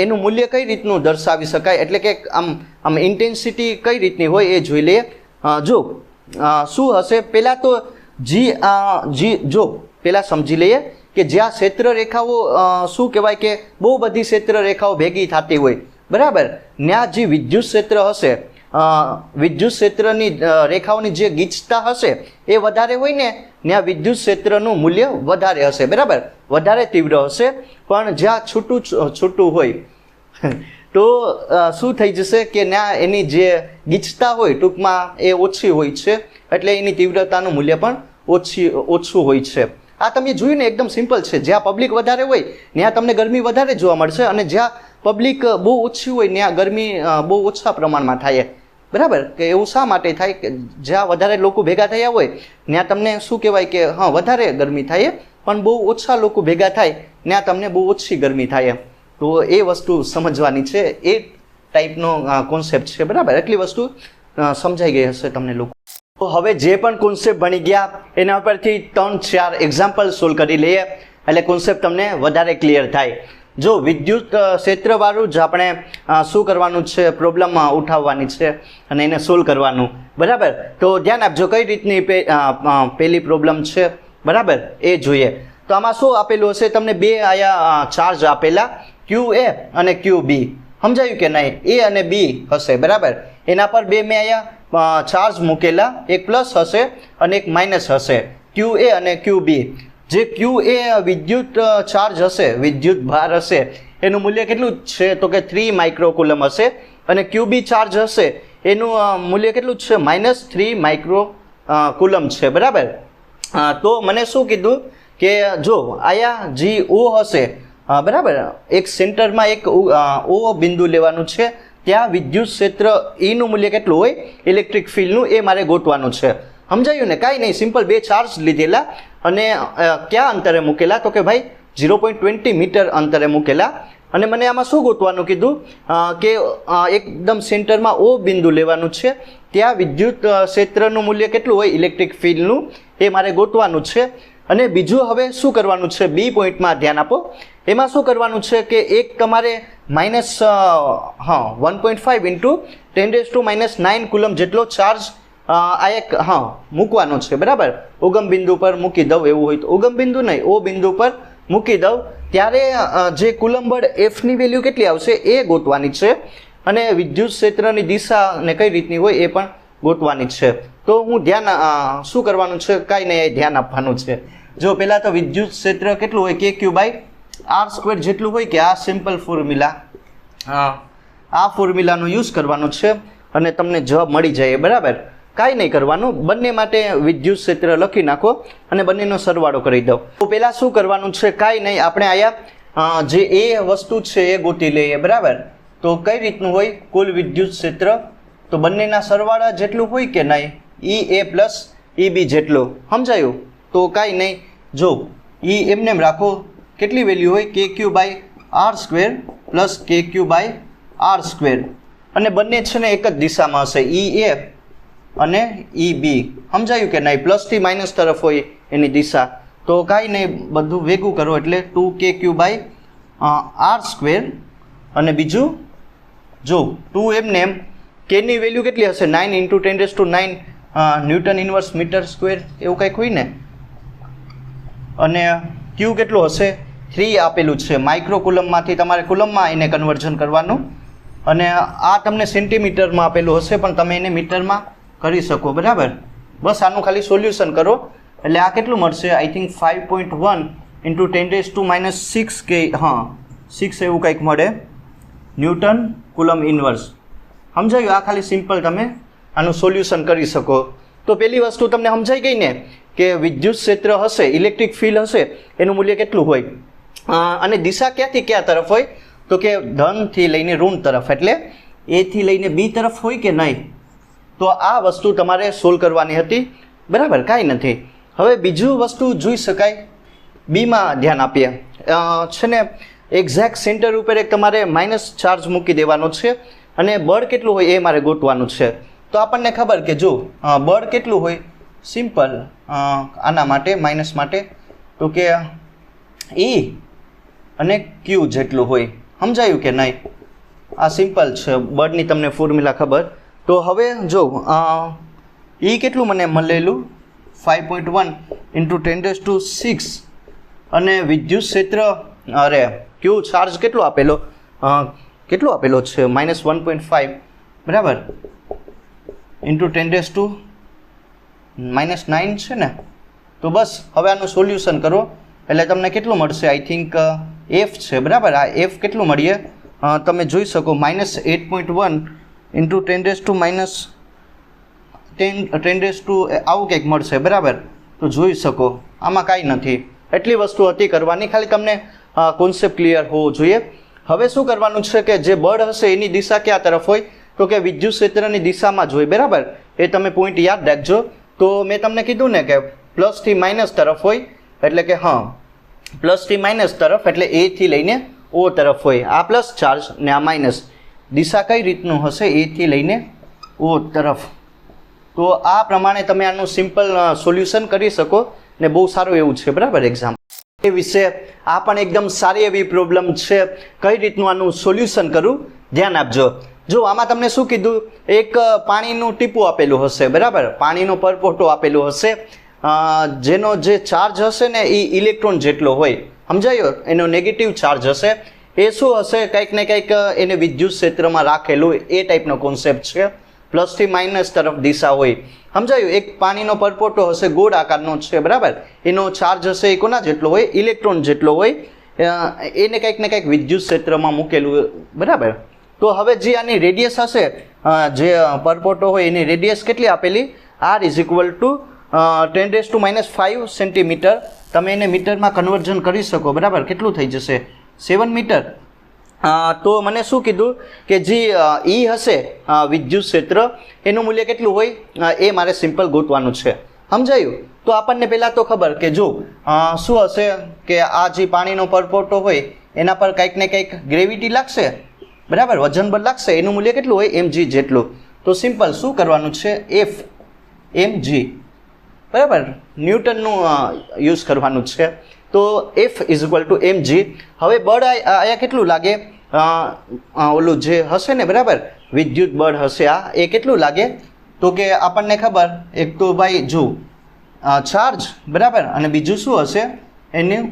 એનું મૂલ્ય કઈ રીતનું દર્શાવી શકાય, એટલે કે આમ ઇન્ટેન્સિટી કઈ રીતની હોય એ જોઈ લઈએ. જો શું હશે, પહેલાં તો જો પહેલાં સમજી લઈએ કે જ્યાં ક્ષેત્ર રેખાઓ શું કહેવાય કે બહુ બધી ક્ષેત્ર રેખાઓ ભેગી થતી હોય, બરાબર. ત્યાં જે વિદ્યુત ક્ષેત્ર હશે, વિદ્યુત ક્ષેત્રની રેખાઓની જે ગીચતા હશે એ વધારે હોય ને, ત્યાં વિદ્યુત ક્ષેત્રનું મૂલ્ય વધારે હશે, બરાબર, વધારે તીવ્ર હશે. પણ જ્યાં છૂટું હોય તો શું થઈ જશે કે ત્યાં એની જે ગીચતા હોય ટૂંકમાં એ ઓછી હોય છે, એટલે એની તીવ્રતાનું મૂલ્ય પણ ઓછું હોય છે. આ તમે જોયું ને, એકદમ સિમ્પલ છે. જ્યાં પબ્લિક વધારે હોય ત્યાં તમને ગરમી વધારે જોવા મળશે, અને જ્યાં પબ્લિક બહુ ઓછી હોય ત્યાં ગરમી બહુ ઓછા પ્રમાણમાં થાય, બરાબર. કે એવું શા માટે થાય કે જ્યાં વધારે લોકો ભેગા થયા હોય ત્યાં તમને શું કહેવાય કે વધારે ગરમી થાય, પણ બહુ ઓછા લોકો ભેગા થાય ત્યાં તમને બહુ ઓછી ગરમી થાય. તો એ વસ્તુ સમજવાની છે, એ ટાઈપનો કોન્સેપ્ટ છે, બરાબર. એટલી વસ્તુ સમજાઈ ગઈ હશે તમને લોકો. તો હવે જે પણ કોન્સેપ્ટ ભણી ગયા એના ઉપરથી 3-4 એક્ઝામ્પલ સોલ્વ કરી લઈએ, એટલે કોન્સેપ્ટ તમને વધારે ક્લિયર થાય. જો વિદ્યુત ક્ષેત્રવાળું જ આપણે શું કરવાનું છે, પ્રોબ્લેમ ઉઠાવવાની છે અને એને સોલ્વ કરવાનું, બરાબર. તો ધ્યાન આપજો કઈ રીતની પહેલી પ્રોબ્લેમ છે, બરાબર, એ જોઈએ. તો આમાં શું આપેલું હશે તમને, બે આયા ચાર્જ આપેલા, QA અને QB. સમજાયું કે નહીં? A અને B હશે, બરાબર. એના પર બે મેં અહીંયા ચાર્જ મૂકેલા, એક પ્લસ હશે અને એક માઇનસ હશે, QA અને QB. જે QA વિદ્યુત ચાર્જ હશે, વિદ્યુત ભાર હશે, એનું મૂલ્ય કેટલું છે તો કે 3 માઇક્રોકુલમ હશે, અને QB ચાર્જ હશે એનું મૂલ્ય કેટલું છે, -3 માઇક્રોકુલમ છે, બરાબર. તો મને શું કીધું કે જો આયા જે O હશે, બરાબર, એક સેન્ટરમાં એક O બિંદુ લેવાનું છે, ત્યાં વિદ્યુત ક્ષેત્ર Eનું મૂલ્ય કેટલું હોય ઇલેક્ટ્રિક ફિલ્ડનું, એ મારે ગોતવાનું છે. સમજાયું ને? કાંઈ નહીં, સિમ્પલ બે ચાર્જ લીધેલા અને ક્યાં અંતરે મૂકેલા તો કે ભાઈ 0.20 મીટર અંતરે મૂકેલા. અને મને આમાં શું ગોતવાનું કીધું કે એકદમ સેન્ટરમાં O બિંદુ લેવાનું છે, ત્યાં વિદ્યુત ક્ષેત્રનું મૂલ્ય કેટલું હોય ઇલેક્ટ્રિક ફિલ્ડનું, એ મારે ગોતવાનું છે. અને બીજું હવે શું કરવાનું છે, બી પોઈન્ટમાં ધ્યાન આપો. એમાં શું કરવાનું છે કે એક તમારે -1.5 × 10⁻⁹ કુલમ જેટલો ચાર્જ આ એક મૂકવાનો છે, બરાબર. ઉગમ બિંદુ પર મૂકી દઉં, એવું હોય તો ઉગમ બિંદુ નહીં, O બિંદુ પર મૂકી દઉં, ત્યારે જે કુલમ બળ Fની વેલ્યુ કેટલી આવશે એ ગોતવાની છે. અને વિદ્યુત ક્ષેત્રની દિશા ને કઈ રીતની હોય એ પણ ગોતવાની છે. તો હું ધ્યાન શું કરવાનું છે, કાંઈ નહીં, ધ્યાન આપવાનું છે. જો પહેલાં તો વિદ્યુત ક્ષેત્ર કેટલું હોય, KQ/R² જેટલું હોય કે આ સિમ્પલ ફોર્મ્યુલા, આ ફોર્મ્યુલાનો યુઝ કરવાનો છે અને તમને જવાબ મળી જાય, બરાબર. કાંઈ નહીં કરવાનું, બંને માટે વિદ્યુત ક્ષેત્ર લખી નાખો અને બંનેનો સરવાળો કરી દો. તો પહેલાં શું કરવાનું છે, કાંઈ નહીં, આપણે અહીંયા જે એ વસ્તુ છે એ ગોતી લઈએ, બરાબર. તો કઈ રીતનું હોય કુલ વિદ્યુત ક્ષેત્ર, તો બંનેના સરવાળા જેટલું હોય કે નહીં, EA + EB જેટલું. સમજાયું? તો કાંઈ નહીં, જો E એમને રાખો, કેટલી વેલ્યુ હોય, KQ/R² + KQ/R², અને બંને છે ને એક જ દિશામાં હશે, EA અને EB. સમજાયું કે નહીં? પ્લસથી માઇનસ તરફ હોય એની દિશા. તો કાંઈ નહીં, બધું ભેગું કરો એટલે 2KQ/R², અને બીજું જો 2 એમને Kની વેલ્યુ કેટલી હશે, 9 × 10⁹ ન્યૂટન ઇન્વર્સ મીટર સ્ક્વેર, એવું કંઈક હોય ને. અને Q કેટલું હશે, 3 આપેલું છે, માઇક્રોકુલમમાંથી તમારે કુલમમાં એને કન્વર્ઝન કરવાનું. અને આ તમને સેન્ટીમીટરમાં આપેલું હશે, પણ તમે એને મીટરમાં કરી શકો, બરાબર. બસ આનું ખાલી સોલ્યુશન કરો એટલે આ કેટલું મળશે આઈ થિંક 5.1 ઇન્ટુ 10⁻⁶ કે હા 6 એવું કંઈક મળે ન્યૂટન કુલમ ઇન્વર્સ. સમજાયું? આ ખાલી સિમ્પલ તમે આનું સોલ્યુશન કરી શકો. તો પહેલી વસ્તુ તમને સમજાઈ ગઈ ને કે વિદ્યુત ક્ષેત્ર હશે, ઇલેક્ટ્રિક ફિલ્ડ હશે, એનું મૂલ્ય કેટલું હોય અને દિશા ક્યાંથી ક્યાં તરફ હોય તો કે ધનથી લઈને ઋણ તરફ, એટલે એથી લઈને બી તરફ હોય કે નહીં. તો આ વસ્તુ તમારે સોલ્વ કરવાની હતી, બરાબર? કાંઈ નથી. હવે બીજું વસ્તુ જોઈ શકાય, બીમાં ધ્યાન આપીએ. છે ને એક્ઝેક્ટ સેન્ટર ઉપર એક તમારે માઇનસ ચાર્જ મૂકી દેવાનો છે અને બળ કેટલું હોય એ મારે ગોતવાનું છે. તો આપણને ખબર કે જો બળ કેટલું હોય, સિમ્પલ આના માટે માઇનસ માટે તો કે E અને Q જેટલું હોય. સમજાયું કે નહીં? આ સિમ્પલ છે, બળની તમને ફોર્મ્યુલા ખબર. તો હવે જો E કેટલું મને મળેલું 5.1 ઇન્ટુ 10⁶ અને વિદ્યુત ક્ષેત્ર અરે Q ચાર્જ કેટલો આપેલો છે -1.5 બરાબર ઇન્ટુ 10⁻⁹ છે ને. તો બસ હવે આનું સોલ્યુશન કરો એટલે તમને કેટલું મળશે? આઈ થિંક F છે, બરાબર? આ F કેટલું મળીએ તમે જોઈ શકો -8.1 ઇન્ટુ 10⁻10 આવું કંઈક મળશે, બરાબર? તો જોઈ શકો આમાં કાંઈ નથી, એટલી વસ્તુ હતી કરવાની, ખાલી તમને કોન્સેપ્ટ ક્લિયર હોવો જોઈએ. હવે શું કરવાનું છે કે જે બળ હશે એની દિશા ક્યાં તરફ હોય તો કે વિદ્યુત ક્ષેત્રની દિશામાં જ હોય, બરાબર? એ તમે પોઈન્ટ યાદ રાખજો. તો મેં તમને કીધું ને કે પ્લસથી માઇનસ તરફ હોય, એટલે કે હા પ્લસથી માઇનસ તરફ એટલે એથી લઈને ઓ તરફ હોય. આ પ્લસ ચાર્જ ને આ માઇનસ. દિશા કઈ રીતનું હશે? એથી લઈને ઓ તરફ. તો આ પ્રમાણે તમે આનું સિમ્પલ સોલ્યુશન કરી શકો ને બહુ સારું એવું છે, બરાબર? એક્ઝામ એ વિશે આ પણ એકદમ સારી એવી પ્રોબ્લેમ છે. કઈ રીતનું આનું સોલ્યુશન કરું ધ્યાન આપજો. જો આમાં તમને શું કીધું, એક પાણીનું ટીપું આપેલું હશે, બરાબર? પાણીનો પરપોટો આપેલો હશે, જેનો જે ચાર્જ હશે ને એ ઇલેક્ટ્રોન જેટલો હોય. સમજાયો? એનો નેગેટિવ ચાર્જ હશે. એ શું હશે? કંઈક ને કંઈક એને વિદ્યુત ક્ષેત્રમાં રાખેલું એ ટાઈપનો કોન્સેપ્ટ છે. પ્લસથી માઇનસ તરફ દિશા હોય. સમજાયું? એક પાણીનો પરપોટો હશે, ગોળ આકારનો છે, બરાબર? એનો ચાર્જ હશે એ કોના જેટલો હોય? ઇલેક્ટ્રોન જેટલો હોય. એને કંઈક ને કંઈક વિદ્યુત ક્ષેત્રમાં મૂકેલું, બરાબર? તો હવે જે આની રેડિયસ હશે, જે પરપોટો હોય એની રેડિયસ કેટલી આપેલી? R = 10⁻⁵ centimetre. તમે એને મીટરમાં કન્વર્ઝન કરી શકો, બરાબર? કેટલું થઈ જશે? 7 મીટર. તો મને શું કીધું કે જે E હશે વિદ્યુત ક્ષેત્ર એનું મૂલ્ય કેટલું હોય એ મારે સિમ્પલ ગોતવાનું છે. સમજાયું? તો આપણને પહેલાં તો ખબર કે જો શું હશે કે આ જે પાણીનો પરપોટો હોય એના પર કંઈક ને કંઈક ગ્રેવિટી લાગશે, બરાબર? વજન બળ લાગશે. એનું મૂલ્ય કેટલું હોય? mg જેટલું. તો સિમ્પલ શું કરવાનું છે? F mg, બરાબર? ન્યૂટનનું યુઝ કરવાનું છે. તો F = mg. હવે બળ અહીંયા કેટલું લાગે? ઓલું જે હશે ને, બરાબર? વિદ્યુત બળ હશે આ, એ કેટલું લાગે તો કે આપણને ખબર, એક તો ભાઈ જો ચાર્જ, બરાબર? અને બીજું શું હશે? એનું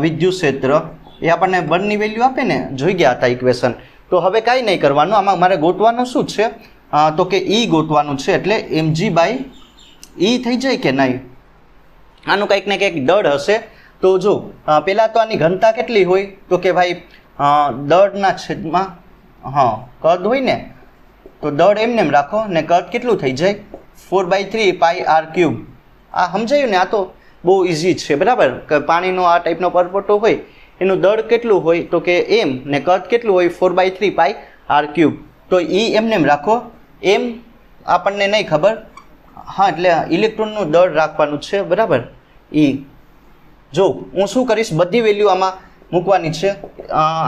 વિદ્યુત ક્ષેત્ર. એ આપણને બળની વેલ્યુ આપે ને, જોઈ ગયા હતા ઇક્વેશન. તો હવે કાંઈ નહીં કરવાનું, આમાં મારે ગોતવાનું શું છે તો કે E ગોતવાનું છે. એટલે mg/E થઈ જાય કે નહીં? આનું કંઈક ને કંઈક દળ હશે. તો જો પહેલાં તો આની ઘનતા કેટલી હોય તો કે ભાઈ દળના છેદમાં કદ હોય ને, તો દળ એમને રાખો ને કદ કેટલું થઈ જાય? 4/3πr³. આ સમજાયું ને? આ તો બહુ ઇઝી છે, બરાબર? કે પાણીનો આ ટાઈપનો પરપોટો હોય એનું દળ કેટલું હોય તો કે m ને કદ કેટલું હોય? 4/3πr³. તો E એમને રાખો. m આપણને નહીં ખબર, હા, એટલે ઇલેક્ટ્રોનનું દળ રાખવાનું છે, બરાબર? E. જો હું શું કરીશ, બધી વેલ્યુ આમાં મૂકવાની છે.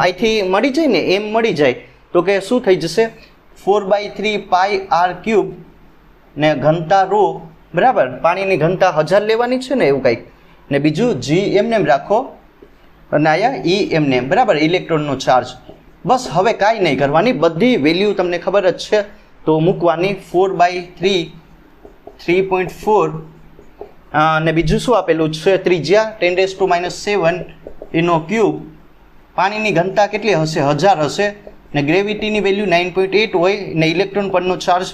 અહીંથી મળી જાય ને, એમ મળી જાય તો કે શું થઈ જશે? 4/3πr³ ને ઘનતા ρ, બરાબર? પાણીની ઘનતા 1000 લેવાની છે ને, એવું કંઈક. ને બીજું G એમને રાખો અને આયા E એમને, બરાબર? ઇલેક્ટ્રોનનો ચાર્જ. બસ હવે કાંઈ નહીં કરવાની, બધી વેલ્યુ તમને ખબર જ છે તો મૂકવાની. 4/3 3.4 ને બીજું શું આપેલું છે? ત્રિજ્યા 10⁻⁷ એનો ક્યુબ. પાણીની ઘનતા કેટલી હશે? 1000 હશે. ને ગ્રેવિટીની વેલ્યુ 9.8 હોય ને ઇલેક્ટ્રોન પરનો ચાર્જ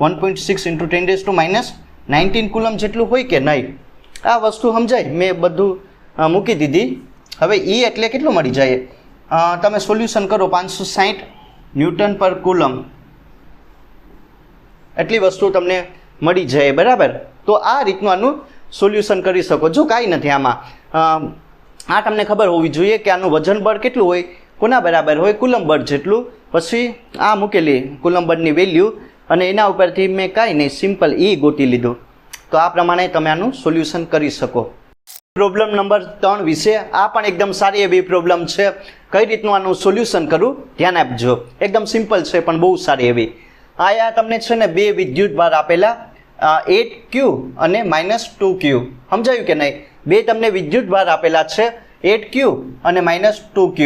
1.6 × 10⁻⁹ 19 કુલમ જેટલું હોય કે નહીં? આ વસ્તુ સમજાય, મેં બધું મૂકી દીધી. હવે E એટલે કેટલું મળી જાય? તમે સોલ્યુશન કરો, 560 ન્યૂટન પર કુલમ એટલી વસ્તુ તમને મળી જાય, બરાબર. તો આ રીતનું આનું સોલ્યુશન કરી શકો. જો કાંઈ નથી આમાં, આ તમને ખબર હોવી જોઈએ કે આનું વજન બળ કેટલું હોય, કોના બરાબર હોય? કુલમ બળ જેટલું. પછી આ મૂકેલી કુલમ બળની વેલ્યુ અને એના ઉપરથી મેં કાંઈ નહીં, સિમ્પલ E ગોતી લીધું. તો આ પ્રમાણે તમે આનું સોલ્યુશન કરી શકો. પ્રોબ્લેમ નંબર 3 વિશે, આ પણ એકદમ સારી એવી પ્રોબ્લેમ છે. કઈ રીતનું આનું સોલ્યુશન કરું ધ્યાન આપજો. એકદમ સિમ્પલ છે પણ બહુ સારી એવી. આયા તમને છે ને 2 વિદ્યુત ભાર આપેલા, 8Q અને -2Q. સમજાયું કે નહીં? 2 તમને વિદ્યુત ભાર આપેલા છે, 8Q અને -2Q.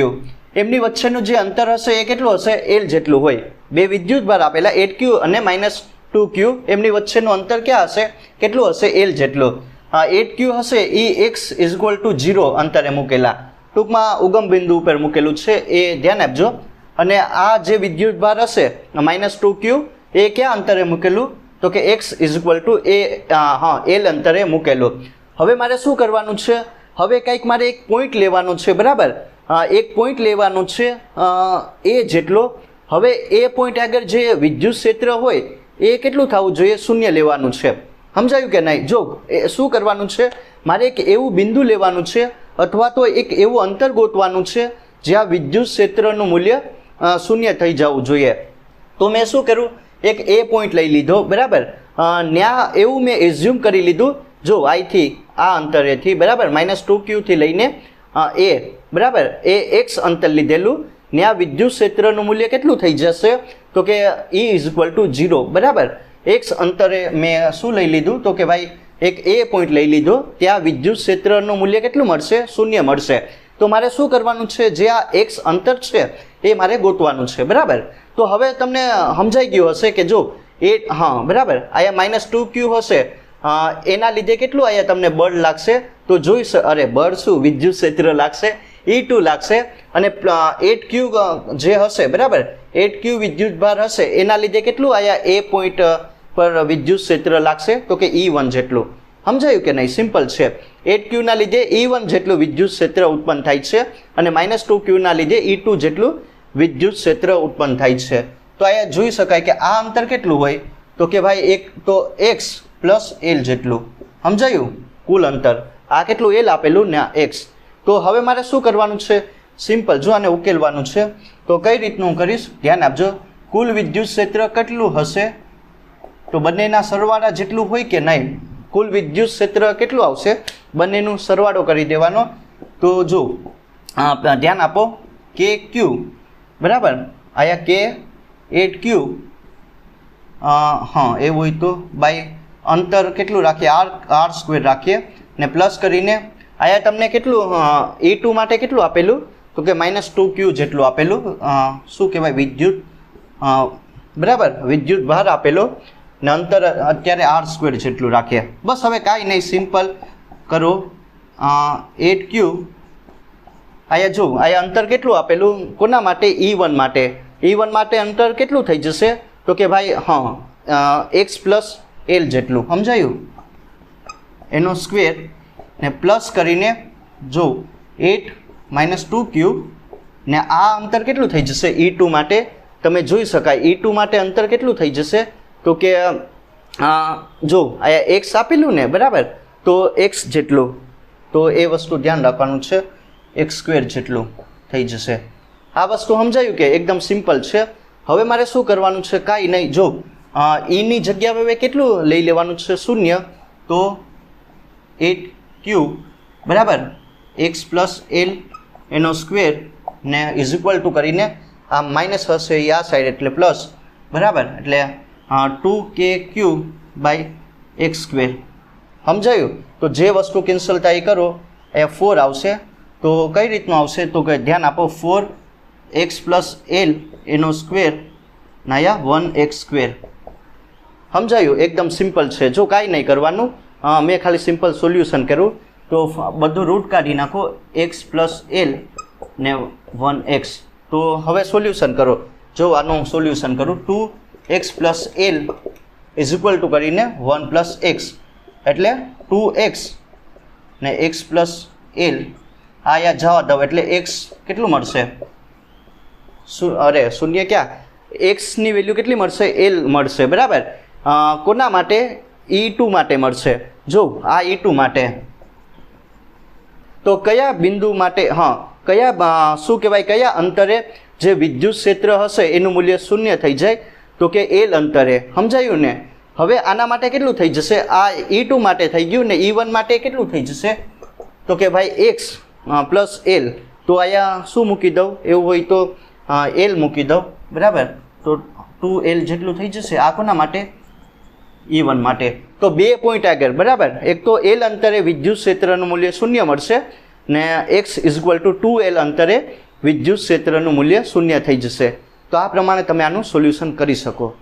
એમની વચ્ચેનું જે અંતર હશે એ કેટલું હશે? L જેટલું હોય. 2 વિદ્યુત ભાર આપેલા 8Q અને -2Q, એમની વચ્ચેનું અંતર ક્યાં હશે? કેટલું હશે? L જેટલું. 8Q હશે એ x = 0 અંતરે મૂકેલા, ટૂંકમાં ઉગમ બિંદુ ઉપર મૂકેલું છે, એ ધ્યાન આપજો. અને આ જે વિદ્યુત ભાર હશે -2Q એ ક્યાં અંતરે મૂકેલું? તો કે x = L અંતરે મૂકેલું. હવે મારે શું કરવાનું છે? હવે કંઈક મારે એક પોઈન્ટ લેવાનો છે, બરાબર. એક પોઈન્ટ લેવાનું છે એ જેટલો. હવે એ પોઈન્ટ આગળ જે વિદ્યુત ક્ષેત્ર હોય એ કેટલું થવું જોઈએ? 0 લેવાનું છે. સમજાયું કે નહીં? જો શું કરવાનું છે, મારે એક એવું બિંદુ લેવાનું છે અથવા તો એક એવું અંતર ગોતવાનું છે જ્યાં વિદ્યુત ક્ષેત્રનું મૂલ્ય 0 થઈ જવું જોઈએ. તો મેં શું કર્યું? એક એ પોઈન્ટ લઈ લીધો, બરાબર. ત્યાં એવું મેં એઝ્યુમ કરી લીધું, જો અહીંથી આ અંતરેથી, બરાબર, -2Q થી લઈને એ, બરાબર, એ x અંતર લીધેલું. ત્યાં વિદ્યુત ક્ષેત્રનું મૂલ્ય કેટલું થઈ જશે? તો કે E = 0, બરાબર. x અંતરે મેં શું લઈ લીધું? તો કે ભાઈ એક એ પોઈન્ટ લઈ લીધો, ત્યાં વિદ્યુત ક્ષેત્રનું મૂલ્ય કેટલું મળશે? 0 મળશે. તો મારે શું કરવાનું છે? જે આ x અંતર છે એ મારે ગોતવાનું છે, બરાબર. તો હવે તમને સમજાઈ ગયું હશે કે જો બરાબર, અહીંયા -2Q હશે, એના લીધે કેટલું અહીંયા તમને બળ લાગશે? તો જોઈશ, અરે બળ શું, વિદ્યુત ક્ષેત્ર લાગશે, E2 લાગશે. અને 8Q જે હશે, બરાબર, 8Q વિદ્યુત ભાર હશે, એના લીધે કેટલું અહીંયા એ પોઈન્ટ પર વિદ્યુત ક્ષેત્ર લાગશે? તો કે E1 જેટલું. સમજાયું કે નહીં? સિમ્પલ છે. 8Q ના લીધે E1 જેટલું વિદ્યુત ક્ષેત્ર ઉત્પન્ન થાય છે અને -2Q ના લીધે E2 જેટલું વિદ્યુત ક્ષેત્ર ઉત્પન્ન થાય છે. તો અહીંયા જોઈ શકાય કે આ અંતર કેટલું હોય? તો કે ભાઈ એક તો x + L જેટલું. સમજાયું? કુલ અંતર આ કેટલું? L આપેલું ને x. તો હવે મારે શું કરવાનું છે? સિમ્પલ, જો આને ઉકેલવાનું છે. તો કઈ રીતનું કરીશ ધ્યાન આપજો. કુલ વિદ્યુત ક્ષેત્ર કેટલું હશે? તો બંનેના સરવાળા જેટલું હોય કે નહીં? કુલ વિદ્યુત ક્ષેત્ર કેટલું આવશે? બંનેનું સરવાળો કરી દેવાનો. તો જો ધ્યાન આપો, KQ, બરાબર, અહીંયા K 8Q, એવું હોય તો બાય અંતર કેટલું રાખીએ? R² રાખીએ ને પ્લસ કરીને અહીંયા તમને કેટલું E2 માટે કેટલું આપેલું? તો કે -2Q જેટલું આપેલું. શું કહેવાય? વિદ્યુત, બરાબર, વિદ્યુત ભાર આપેલો ને અંતર અત્યારે R² જેટલું રાખીએ. બસ હવે કાંઈ નહીં, સિમ્પલ કરો. 8Q, અહીંયા જો અહીંયા અંતર કેટલું આપેલું? કોના માટે? E1 માટે. E1 માટે અંતર કેટલું થઈ જશે? તો કે ભાઈ x + L જેટલું. સમજાયું? એનો સ્ક્વેર ને પ્લસ કરીને જો 8 -2Q ને આ અંતર કેટલું થઈ જશે? E2 માટે. તમે જોઈ શકાય E2 માટે અંતર કેટલું થઈ જશે? તો કે જો અહીંયા x આપેલું ને, બરાબર, તો x જેટલું. તો એ વસ્તુ ધ્યાન રાખવાનું છે, x² જેટલું થઈ જશે. આ વસ્તુ સમજાયું કે? એકદમ સિમ્પલ છે. હવે મારે શું કરવાનું છે? કાંઈ નહીં, જો E ની જગ્યા હવે કેટલું લઈ લેવાનું છે? 0. તો 8Q, બરાબર, x + L એનો સ્ક્વેર ને = કરીને આ માઇનસ હશે એ આ સાઈડ એટલે પ્લસ, બરાબર, એટલે 2KQ/x². સમજાયું? તો જે વસ્તુ કેન્સલ થાય એ કરો. એ 4 આવશે. તો કઈ રીતનું આવશે? તો કે ધ્યાન આપો, 4x + L એનો સ્ક્વેર નાયા 1x². સમજાયું? એકદમ સિમ્પલ છે. જો કાંઈ નહીં કરવાનું, મેં ખાલી સિમ્પલ સોલ્યુશન કર્યું. તો બધું રૂટ કાઢી નાખો, x + L ને 1x. તો હવે સોલ્યુશન કરો. જો આનું સોલ્યુશન કરું, 2x + L is equal to કરીને 1 પ્લસ એક્સ એટલે 2x ને x પ્લસ એલ આ યા જવા દો એટલે એક્સ કેટલું મળશે શૂન્ય ક્યાં એક્સની વેલ્યુ કેટલી મળશે એલ મળશે બરાબર કોના માટે E2 માટે મળશે જો આ E2 માટે તો કયા બિંદુ માટે કયા શું કહેવાય કયા અંતરે જે વિદ્યુત ક્ષેત્ર હશે એનું મૂલ્ય શૂન્ય થઈ જાય તો કે એલ અંતરે સમજાયું ને હવે આના માટે કેટલું થઈ જશે આ E2 માટે થઈ ગયું ને E1 માટે કેટલું થઈ જશે તો કે ભાઈ એક્સ પ્લસ એલ તો અહીંયા શું મૂકી દઉં એવું હોય તો એલ મૂકી દઉં બરાબર તો 2L જેટલું થઈ જશે આ કોના માટે E1 માટે તો 2 પોઈન્ટ આગળ બરાબર એક તો એલ અંતરે વિદ્યુત ક્ષેત્રનું મૂલ્ય શૂન્ય મળશે ને x is equal to 2L અંતરે વિદ્યુત ક્ષેત્રનું મૂલ્ય શૂન્ય થઈ જશે તો આ પ્રમાણે તમે આનું સોલ્યુશન કરી શકો